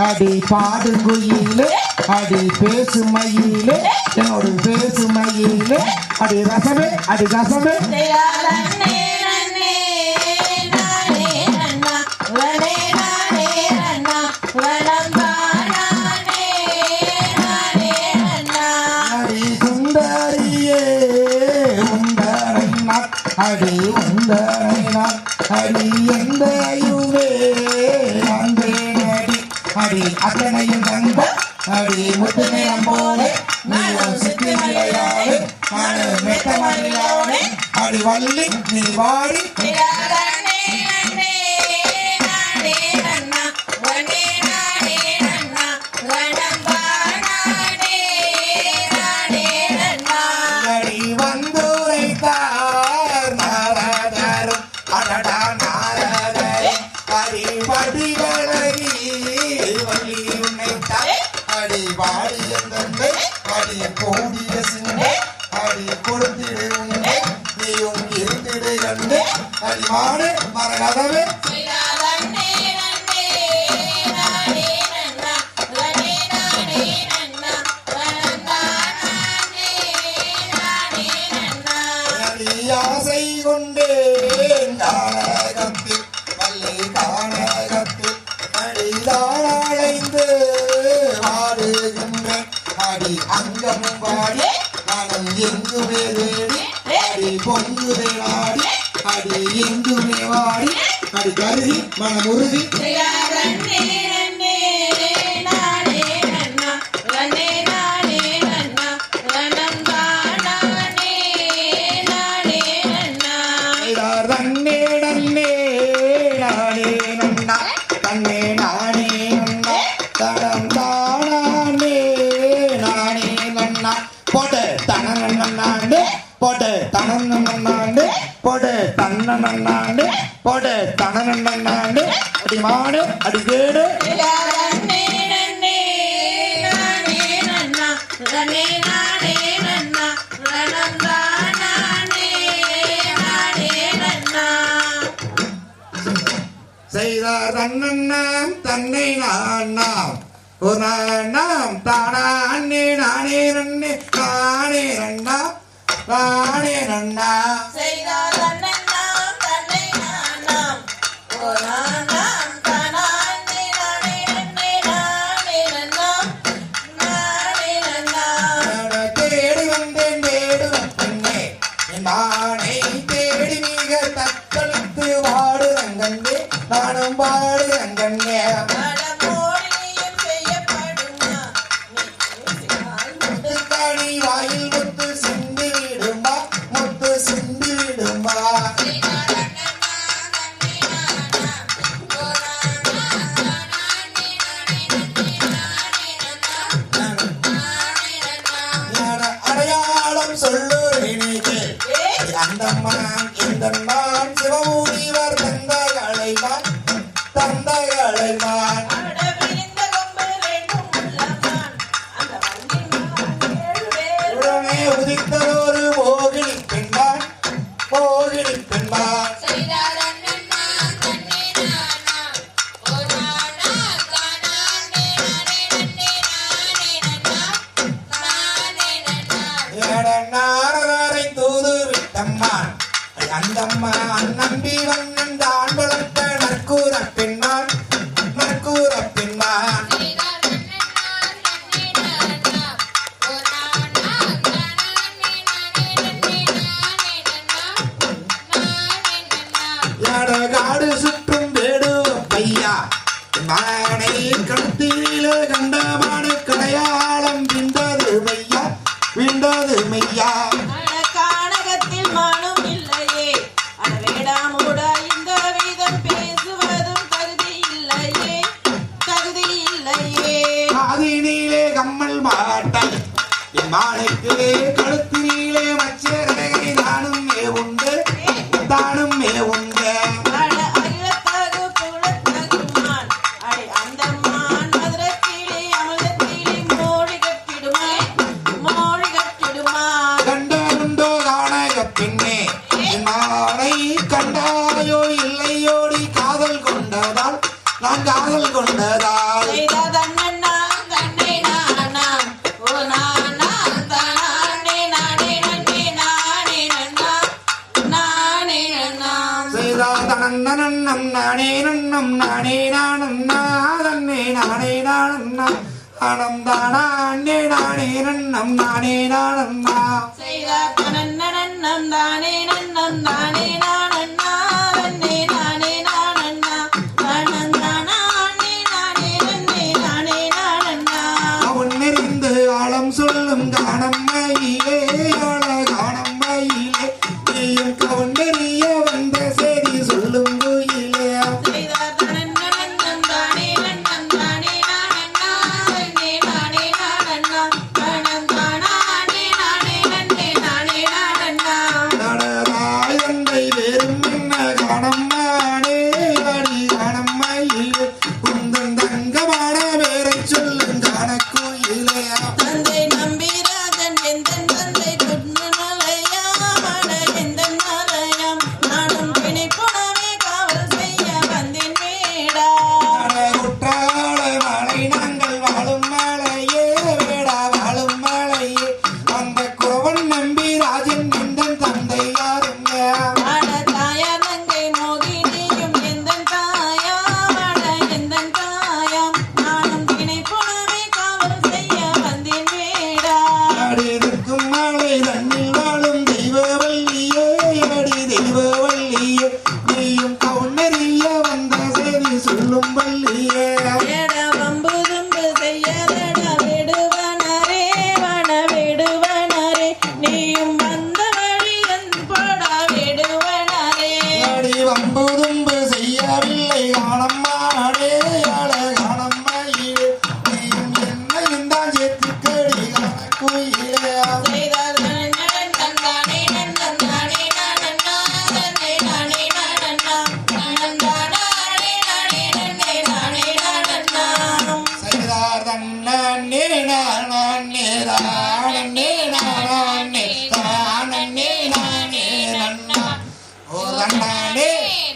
அடி பாடு குயிலே அடி பேசு மயிலே என்னோட பேசு மயிலே அடி ரசமே அடி ரசமே அடி உந்தரை நான் அடி எந்தையுமே அந்தேனடி அடி அத்தனையும் தந்த அடி முத்து நேரம் போலே நீயும் சித்தி மலையாளே நானு மெத்த மலையாளே அடி வள்ளி நீ வாடி கோடிய சிந்தை அடி கொடுத்திடு உண்டே நீயும் இருந்திடு கண்டு அடிமாடு மரகதவே ஆசை கொண்டே நாடகத்தில் வள்ளி காணகத்தில் அடிதாழைந்து வாடுகின்றேன் அடி அங்கமும் பாடி நானும் எங்குமே தேடி அடி பொங்குதே நாடி அடி எங்குமே வாடி அடி கருதி மனமுருதி தன்னே நானே நன்னா தடம் தானே நானே நன்னா போட்டு தனநாண்டு போட்டு தனநாண்டு போட்டு தன்னநாண்டு போட்டு தனநாண்டு அடி மாடு அடி கேடு செய்தார் தன்னண்ணாம் தன்னை நானாம் ஒரு நானாம் தானா அண்ணே நானே நன்னே நானே நன்னா நானே நன்னா செய்தார் தன்னண்ணாம் தன்னை நானாம் ஒரு நானாம் தானா அண்ணே நானே நன்னே நானே நன்னா நானே நன்னா தேடி வந்தேன் தேடுவன்னே நானே தேடி மிக தத்தளித்து வாடுறங்கண்ணே நானும் பாடுறங்கண்ணே முத்துக்காணி வாயில் முத்து சிந்தி விடும்பா முத்து சிந்தி விடும்பா அடையாளம் சொல்லுறேனே அந்தம்மான் இந்தம்மான் சிவமூனிவர் தந்தகளைமான் தந்தகளைமான் உடனே உதித்ததொரு மோகினி பெண்மான் மோகினி பெண்மான் நாரதாரை தூது விட்டம்மான் அந்தம்மா அந்நம்பி வண்ணன் தான் வளர்த்த நற்கூர பெண்மான் நற்கூர பெண்மான் காடு சுற்றும் வேடுவ பையா மானை கழுத்திலே கண்டமான கடையாளம் விண்டது மையா விண்டது மையா கானகத்தில் மானும் இல்லையே அடவேடாமூட இந்த விதம் பேசுவதும் தகுதி இல்லையே தகுதி இல்லையே காதினிலே கம்மல் மாட்டாய் என் மானைக்கு கழுத்தினிலே மச்சரகை தானும் மே உண்டு தானும் மே உண்டு பின்னே மானை கண்டாயோ இல்லையோடி காதல் கொண்டதால் நான் காதல் கொண்டதால் நன்னம் நானே நன்னம் நானே நானண்ணா தன்னே நானே நானண்ணா ஆனந்தானா அண்ணே நானே நன்னம் நானே நானண்ணா செய்தார் தனன்னனம் தானே நன்னம் தானே நானண்ணா தன்னே நானே நானண்ணா ஆனந்தானா அண்ணே நானே நன்னே நானே நானண்ணா அவன் நெறிந்து ஆழம் சொல்லும் காணம்மையிலே ஆழ காணம்மையிலே நீயும் கவண்டறிய வந்த செய்தி சொல்லும் கோயிலே செய்தார் தனன்னனம் தானே நன்னம் தானே நானண்ணா தன்னே நானே நானண்ணா ஆனந்தானா அண்ணே நானே நன்னே நானே நானண்ணா நடராய் தந்தை வேறும் என்ன காணம்மானே அடி காணம்மையிலே உந்தன் தங்கமான பேரை சொல்லும் காண கோயிலே தந்தை நம்பிராஜன் எந்தன் தந்தை பொன்னுமலையாமட எந்தன் மலையாம் நானும் பிணைப்புணவே காவல் செய்ய வந்தேன் மேடா குற்றால மலை நாங்கள் வாழும் மலையே வேடா வாழும் மலையே அந்த குறவன் நம்பி ராஜன் எந்தன் தந்தை யாருங்க ஆட தாயார் நங்கை மோகினியும் எந்தன் தாயாம் ஆட எந்தன் தாயாம் நானும் பிணைப்புணவே காவல் செய்ய வந்தேன் மேடா அடிக்கும் மலை தண்ணில் வாழும் தெய்வவல்லியே அடி தெய்வவல்லியே நீயும் கவுன்னறிய வந்த செய்தி சொல்லும் வல்லியே ஏடா வம்பு தும்பு செய்யாதடா விடுவனரே வன விடுவனரே நீயும் வந்த வழி போடா விடுவனரே அடி வம்பு தும்பு செய்யவில்லை காணம்மாடே அழ காணம்மையிலே நீயும் என்னையும் தான் சேர்த்துக்கடி காண கோயிலே செய்தார் நன்னன் தானே நன்னன் தானே நானண்ணா தன்னே நானே நானண்ணா ஆனந்தானா அண்ணே நானே நன்னே நானே நானண்ணா செய்தார் தன்னே நானே தானே நானே தானே நானே நன்னா ஓ தன்னே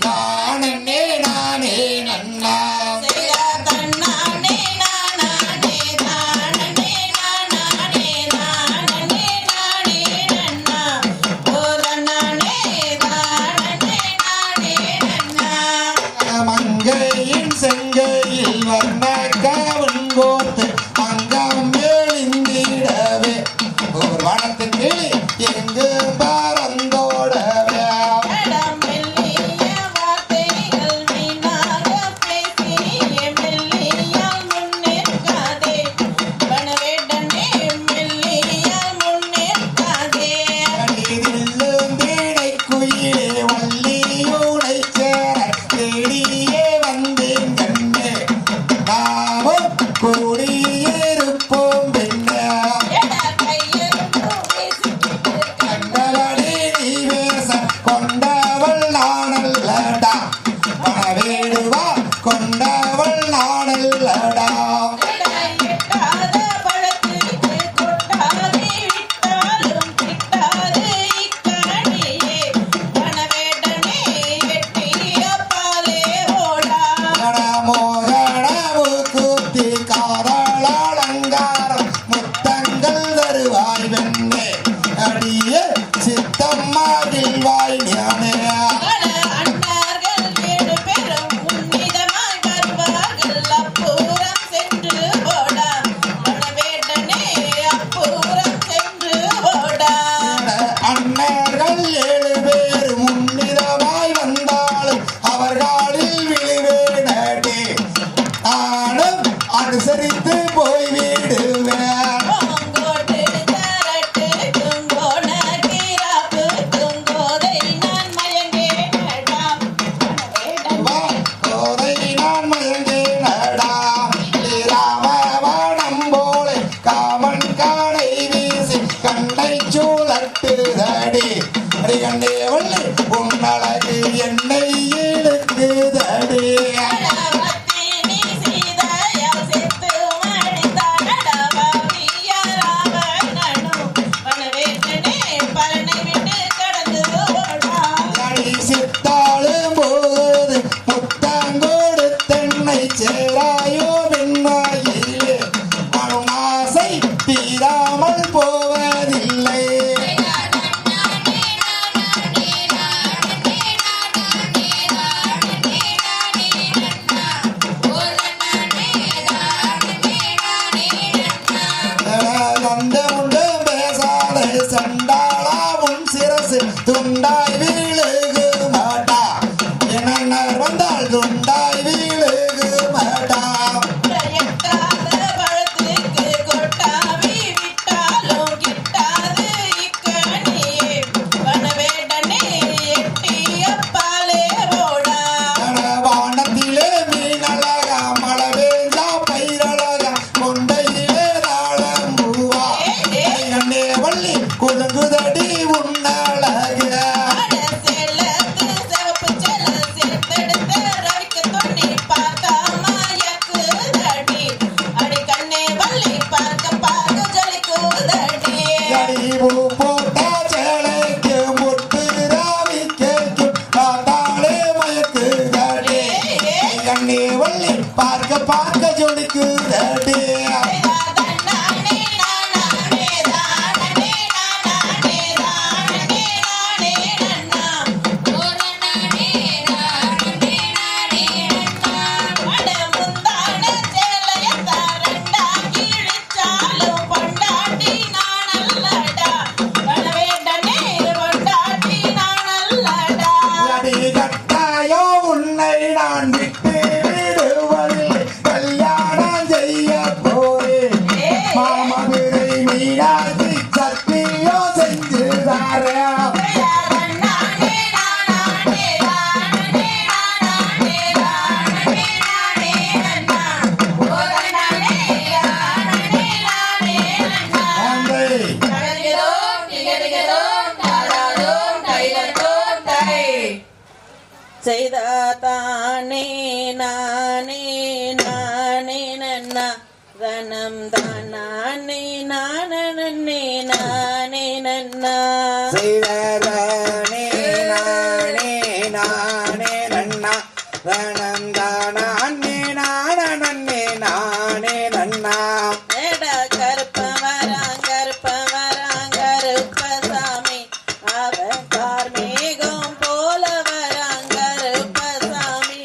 தானே நானே நன்னா செய்தார் தன்னானே நானே தானே நானே தானே நானே நன்னா ஓ தன்னானே தானே நானே நன்னா மங்கையின் செங்கையில் வர்ண காவன் கோத்து அங்கம் எழுந்திடவே ஒரு வனத்தின் கிளி எங்கு பறந்தோடவே அடம் மெல்லிய வார்த்தைகள் வீணாக பேசி மெல்லியால் முன்னேற்காதே வனவேடனே மெல்லியால் முன்னேற்காதே அடிதில்லும் வீணை குயிலே வள்ளியோடை சேர தேடியே வந்தேன் கண்ணே நாமும் கூடியிருப்போம் பெண்ணே எடா கையெழுத்தும் வீசிக்கிட்டு கண்டவளே நீ பேச கொண்டவள் நானல்லடா மனவேடுவா கொண்டவள் நானல்லடா எடா எட்டாத பழத்திற்கு கொட்டாதே விட்டாலும் கிட்டாது இக்கணியே வனவேடனே எட்டிய பாலே ஓடா மோகனவு கூத்தி காதலாலங்காரம் முத்தங்கள் தருவாய் வெண்ணே அடிய சித்தம்மாவில் வாய் ஞானே அட அண்ணார்கள் 7 பேரும் உன்னிதமாய் வருவார்கள் அப்புறம் சென்று ஓடா வனவேடனே அப்புறம் சென்று ஓடா அண்ணர்கள் 7 பேர் முன்னிதமாய் வந்தாலும் அவர்களில் விழுவேனே நானும் அனுசரித்து போய் விடுவேன் பூங்கோட்டு தரட்டு குங்கோண கிராப்பு குங்கோதை நான் மயங்கேனடா வனவேடனே கோதை நான் மயங்கேனடா ராமவனம் போல காமன் காடை வீசி கண்ணை சூழட்டுதடி கண்டே வள்ளி உன்னழகு என்னை இழுக்குதடி அடவத்தி நீ சீதையால் செத்து மடிந்தானடா பாவியா ராவணனும் வனவேடனே பலனை விட்டு கடந்து ஓடா அடி சித்தாளும் போது முத்தங்கோடு தென்னை சேராயோ பெண்மாயிலே மனுமாசை தீராமல் போவதில்லை நானே நானே நானே நானே நானே நீயாகி சத்தியம் செஞ்சுதாரே செய்தானே நானே நானே நன்னா தனம் தானே நானே நானே நன்னா செய்தானே நானே நானே நன்னா தனம் தானே நானே நானே நன்னா கருப்ப வராங்க கருப்பசாமி அவன் கார்மேகம் போல வராங்க கருப்பசாமி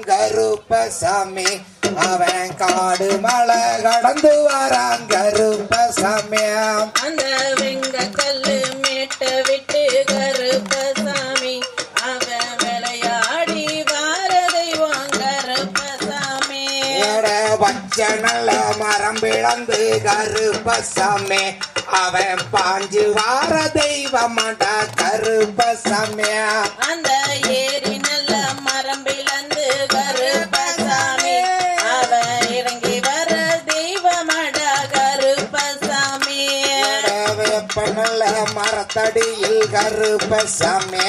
கருப்பசாமி அவன் காடு மலை கடந்து வரான் கருப்பசாமி அந்த வெங்க கல்லு மேட்ட விட்டு கருப்பசாமி அவன் விளையாடி வார தெய்வம் கருப்பசாமி பச்சை நல்ல மரம் பிளந்து கருப்பசாமி அவன் பாஞ்சு வார தெய்வமாடா கருப்பசாமி அந்த ஏரி நல்ல மரம் பிளந்து கருப்பசாமி அவன் இறங்கி வர தெய்வமாடா கருப்பசாமி வேப்ப நல்ல மரத்தடியில் கருப்பசாமி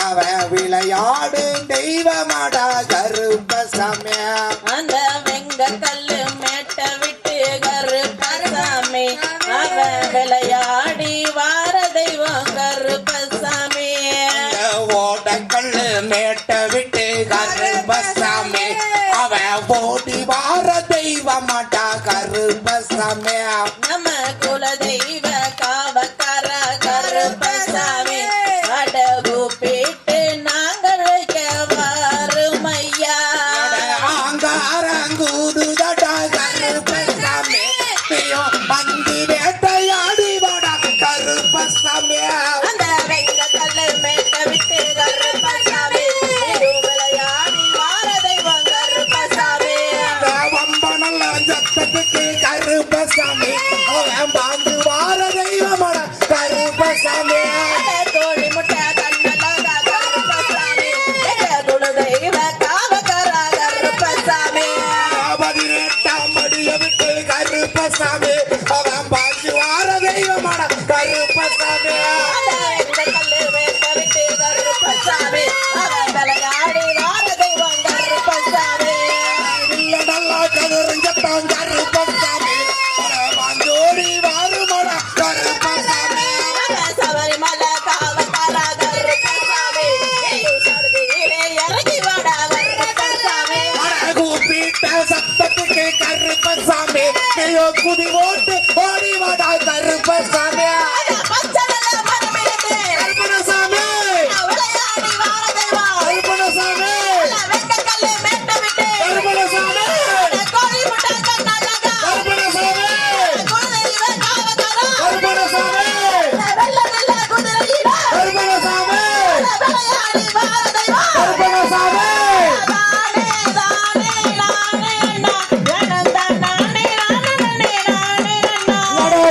அவன் விளையாடு தெய்வமாடா கருப்பசாமி அந்த வெங்க கல்லு மேட்ட விட்டு கருப்பசாமி அவன் விளையாடி வார தெய்வம் கருப்பசாமி ஓடக்கல்லு மேட்ட விட்டு கருப்பசாமி அவன் ஓடி வார தெய்வமாட்டா கருப்பசாமி நம்ம குல தெய்வ காவக்கார கருப்பசாமி அடகு பேட்டு நாங்கள் வைக்க வாருமையா ஆங்காரங்கூடுதடா கருப்பசாமி வந்து வேட்டையாடி வாடா கருப்பசாமி அந்த வெங்க கல்லு மேட்ட விட்டு கருப்பசாமி விளையாடி வார தெய்வம் கருப்பசாமி வம்ப நல்ல சத்தத்துக்கு கருப்பசாமி அவன் பாந்து வார தெய்வமாடா கருப்பசாமி கோழி முட்டை கண்ணலாக கருப்பசாமி குல தெய்வ காவக்கார கருப்பசாமி 18ஆம் படிய விட்டு கருப்பசாமி அவன் பாந்து வார தெய்வமாடா கருப்பசாமி கல்லு மேட்ட விட்டு கருப்பசாமி அவன் விளையாடி வார தெய்வம் கருப்பசாமி நல்லா கதிரஞ்சத்தான் கருப்பசாமி வாஞ்சோடி வாருமாடா கருப்பசாமி சபரிமலை காவக்கார கருப்பசாமி இறங்கி வாடா கருப்பசாமி கூப்பிட்ட சத்தத்துக்கு கருப்பசாமி குதி ஓட்டு ஓடி வாடா கருப்பசாமி கருப்பணசாமி விளையாடி வார தெய்வம் கருப்பணசாமி வெங்கக்கல்லு மேட்ட விட்டு கருப்பணசாமி கோழி முட்டை கண்ணலாக கருப்பணசாமி குலதெய்வ காவக்கார கருப்பணசாமி வெள்ள வெள்ள குதிரையில கருப்பணசாமி விளையாடி வார தெய்வம் கருப்பணசாமி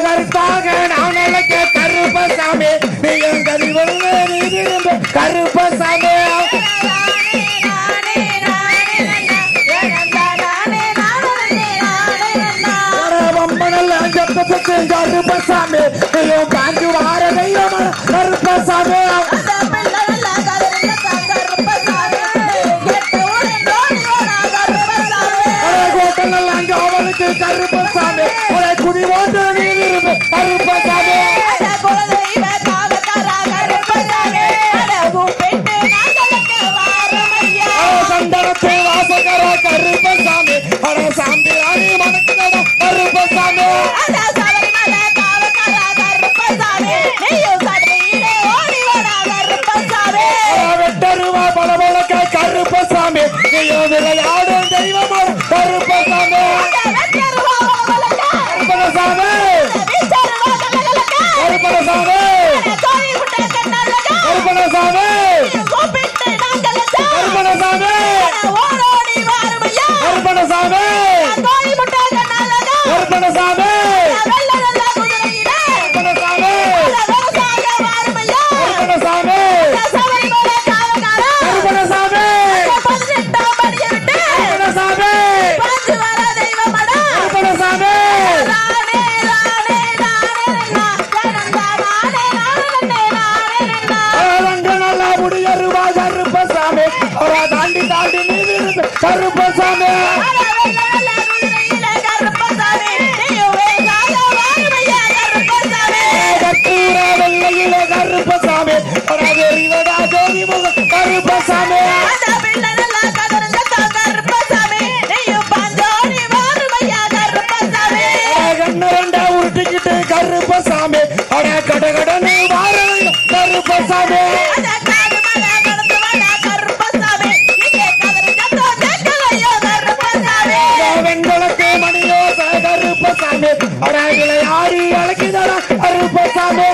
கருப்பாக நான் அழைக்க கருப்பசாமி நீயும் கதிவல்ல நீ திரும்ப கருப்பசாமி வம்பனல்ல சத்தத்துக்கு கருப்பசாமி நீயும் காஞ்சி வார தெய்வம் கருப்பசாமி கோட்டெல்லாம் அவனுக்கு கருப்பசாமி உரை குடி ஓட்டு நீ திரும்ப கருப்பசாமி சந்தனத்தை வாசகர கருப்பசாமி அட சாம்பி அணி மணக்குதட கருப்பசாமி வெட்டருவா பலபலக்க கருப்பசாமி நீயோ விளையாடும் தெய்வம் கருப்பசாமி கருப்பசாமி கருப்பசாமி கருப்பசாமி கருப்பசாமி கருப்பசாமி கருப்பசாமி கற்பூர வெள்ளையில கருப்பசாமி ஜோதி முகம் கருப்பசாமி கண்ணரண்டா உருட்டிக்கிட்டு கருப்பசாமி கடகடன்னு வாரம் கருப்பசாமி வெண்கலத்து மணியோ கருப்பசாமி ஆடி அழைக்குதா கருப்பசாமி